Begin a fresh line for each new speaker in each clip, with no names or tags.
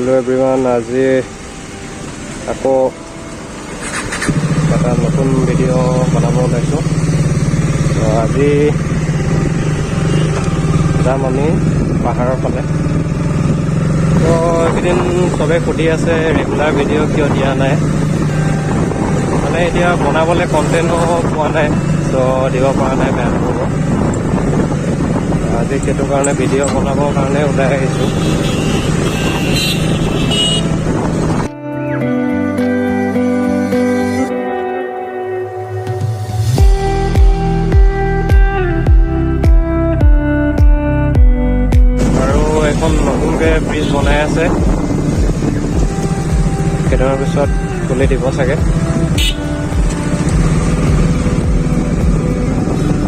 Hello everyone, আজি আকৌ এটা নতুন ভিডিঅ' বনাব ওলাইছোঁ। তো আজি যাম আমি পাহাৰৰ ফালে। তো এইকেইদিন চবে সুধি আছে ৰেগুলাৰ ভিডিঅ' কিয় দিয়া নাই, মানে এতিয়া বনাবলৈ কণ্টেণ্টো পোৱা নাই, তো দিব পৰা নাই, বেয়া নহ'ব। আজি সেইটো কাৰণে ভিডিঅ' বনাবৰ কাৰণে ওলাই আহিছোঁ। এখন নতুনকৈ ব্ৰিজ বনাই আছে, কেইদিনৰ পিছত খুলি দিব চাগে।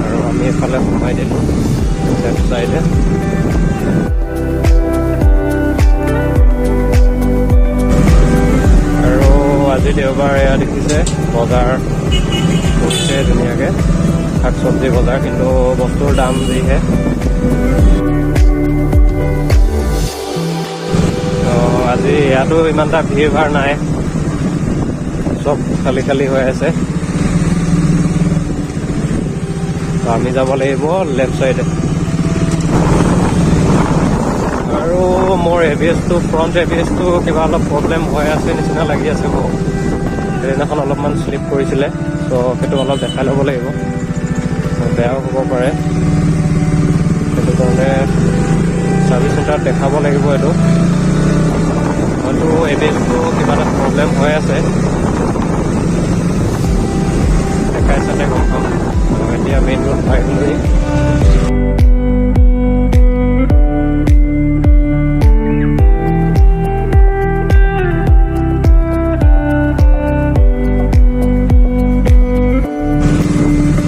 আৰু আমি এইফালে সোমাই দিলোঁ লেফ্ট চাইডে। আৰু আজি দেওবাৰ, এয়া দেখিছে বজাৰ কৰিছে ধুনীয়াকৈ, শাক চব্জি বজাৰ, কিন্তু বস্তুৰ দাম যিহে। আজি ইয়াতো ইমান এটা ভিৰ ভাৰ নাই, চব খালী খালী হৈ আছে। তো আমি যাব লাগিব লেফ্ট চাইডে। আৰু মোৰ এভিএছটো, ফ্ৰণ্ট এভিএছটো কিবা অলপ প্ৰব্লেম হৈ আছে নিচিনা লাগি আছে মোৰ। সেইদিনাখন অলপমান শ্লিপ কৰিছিলে, তো সেইটো অলপ দেখাই ল'ব লাগিব, বেয়াও হ'ব পাৰে। সেইটো কাৰণে ছাৰ্ভিচ চেণ্টাৰত দেখাব লাগিব। এইটো হয়তো এভিএছটো কিবা এটা প্ৰব্লেম হৈ আছে, দেখাই চালে গম পাম। এতিয়া মেইন ৰোড পাই গ'লোহি।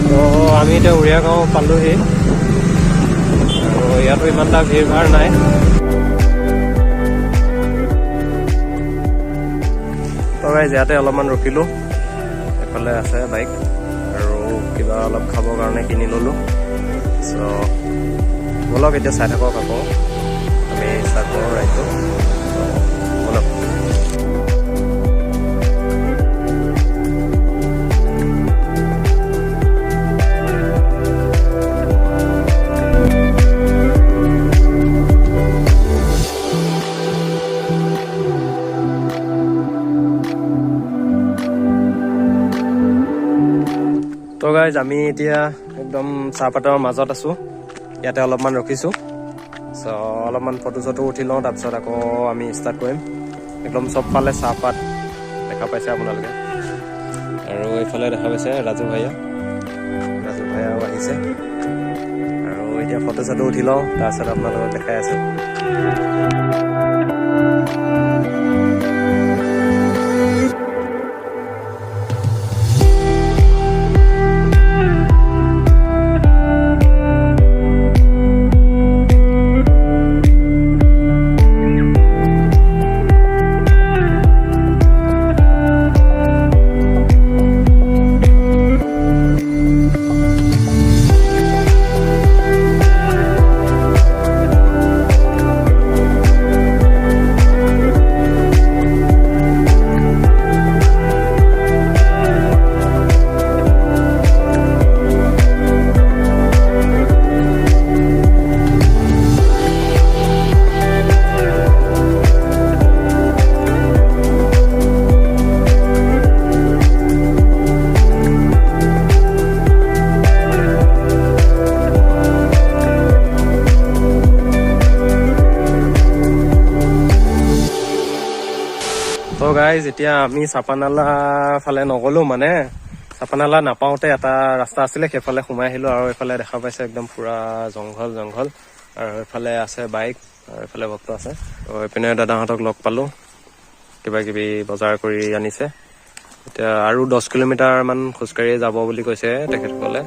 তো আমি এতিয়া উৰিয়া গাঁও পালোহি, আৰু ইয়াতো ইমান এটা ভিৰ ভাৰ নাই। তো গাইজ ইয়াতে অলপমান ৰখিলোঁ, এইফালে আছে বাইক, আৰু কিবা অলপ খাবৰ কাৰণে কিনি ল'লোঁ। চ' ব'লক এতিয়া চাই থাকক আকৌ, আমি ষ্টাৰ্ট কৰোঁ ৰাইডটো। ব'লক। তো গাইজ আমি এতিয়া একদম চাহপাতৰ মাজত আছোঁ, ইয়াতে অলপমান ৰখিছোঁ। চ' অলপমান ফটো চটো উঠি লওঁ, তাৰপিছত আকৌ আমি ষ্টাৰ্ট কৰিম। একদম চবফালে চাহপাত দেখা পাইছে আপোনালোকে, আৰু এইফালে দেখা পাইছে ৰাজু ভাইয়াও আহিছে। আৰু এতিয়া ফটো চটো উঠি লওঁ, তাৰপিছত আপোনালোকক দেখাই আছোঁ। তো গাইজ এতিয়া আমি চাপানালা ফালে নগ'লোঁ, মানে চাপানালা নাপাওঁতে এটা ৰাস্তা আছিলে, সেইফালে সোমাই আহিলোঁ। আৰু এইফালে দেখা পাইছে একদম পুৰা জংঘল, আৰু এইফালে আছে বাইক, আৰু এইফালে ভক্ত আছে। তো এইপিনে দাদাহঁতক লগ পালোঁ, কিবা কিবি বজাৰ কৰি আনিছে। এতিয়া আৰু 10 কিলোমিটাৰমান খোজকাঢ়ি যাব বুলি কৈছে তেখেতসকলে।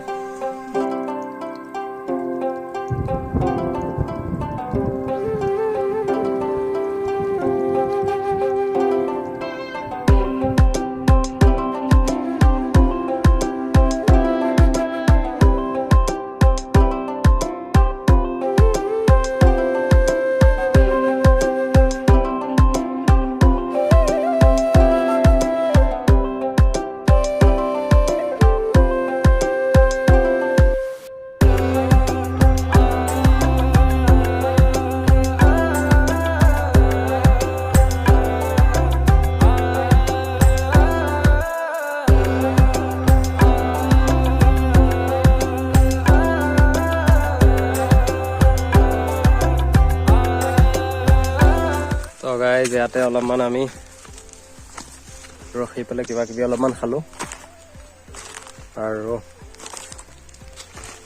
গাইজ ইয়াতে অলপমান আমি ৰখি পেলাই কিবা কিবি অলপমান খালোঁ আৰু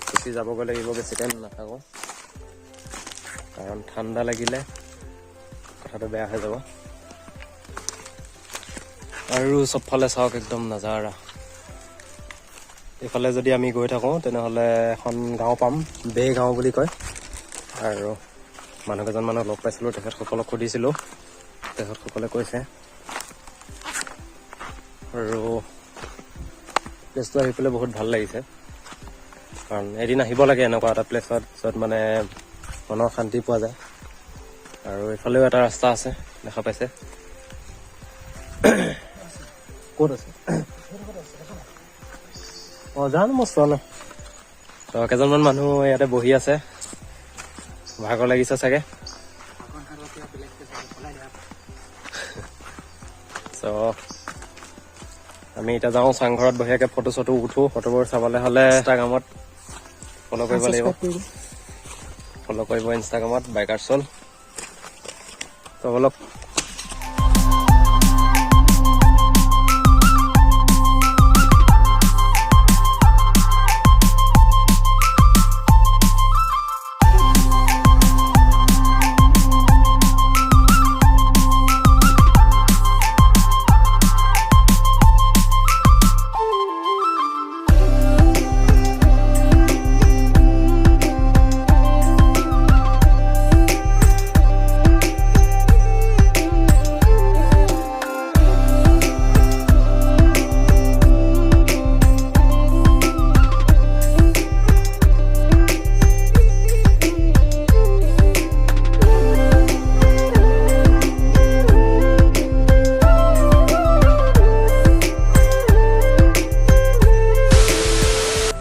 গুচি যাবগৈ লাগিব, বেছি টাইম নাথাকোঁ কাৰণ ঠাণ্ডা লাগিলে কথাটো বেয়া হৈ যাব। আৰু চবফালে চাওক একদম নাজাৰা। এইফালে যদি আমি গৈ থাকোঁ তেনেহ'লে এখন গাঁও পাম, বে গাঁও বুলি কয়। আৰু মানুহ কেইজনমানক লগ পাইছিলোঁ, তেখেতসকলক সুধিছিলোঁ, তেখেতসকলে কৈছে। আৰু প্লেচটো আহি পেলাই বহুত ভাল লাগিছে, কাৰণ এদিন আহিব লাগে এনেকুৱা এটা প্লেচত য'ত মানে মনৰ শান্তি পোৱা যায়। আৰু এইফালেও এটা ৰাস্তা আছে, দেখা পাইছে। ক'ত আছে? অঁ জানো, মই চোৱা নাই। তো কেইজনমান মানুহ ইয়াতে বহি আছে, ভাগৰ লাগিছে চাগে। চ' আমি এতিয়া যাওঁ চাংঘৰত বহিয়াকৈ ফটো চটো উঠোঁ। ফটোবোৰ চাবলৈ হ'লে ইনষ্টাগ্ৰামত ফ'ল' কৰিব লাগিব, ফ'ল' কৰিব ইনষ্টাগ্ৰামত biikersoul। তো অলপ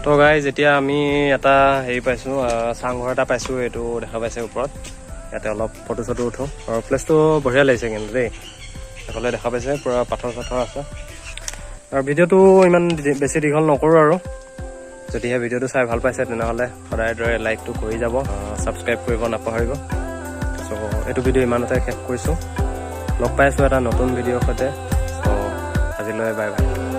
তো গাইজ এতিয়া আমি এটা হেৰি পাইছোঁ, চাংঘৰ এটা পাইছোঁ। এইটো দেখা পাইছে ওপৰত। ইয়াতে অলপ ফটো চটো উঠোঁ। আৰু প্লেচটো বঢ়িয়া লাগিছে কিন্তু দেই। সেইফালে দেখা পাইছে পূৰা পাথৰ চাথৰ আছে। আৰু ভিডিঅ'টো ইমান বেছি দীঘল নকৰোঁ আৰু। যদিহে ভিডিঅ'টো চাই ভাল পাইছে তেনেহ'লে সদায় দৰে লাইকটো কৰি যাব, ছাবস্ক্ৰাইব কৰিব নাপাহৰিব। চ' এইটো ভিডিঅ' ইমানতে শেষ কৰিছোঁ। লগ পাই আছোঁ এটা নতুন ভিডিঅ'ৰ সৈতে। চ' আজিলৈ বাই বাই।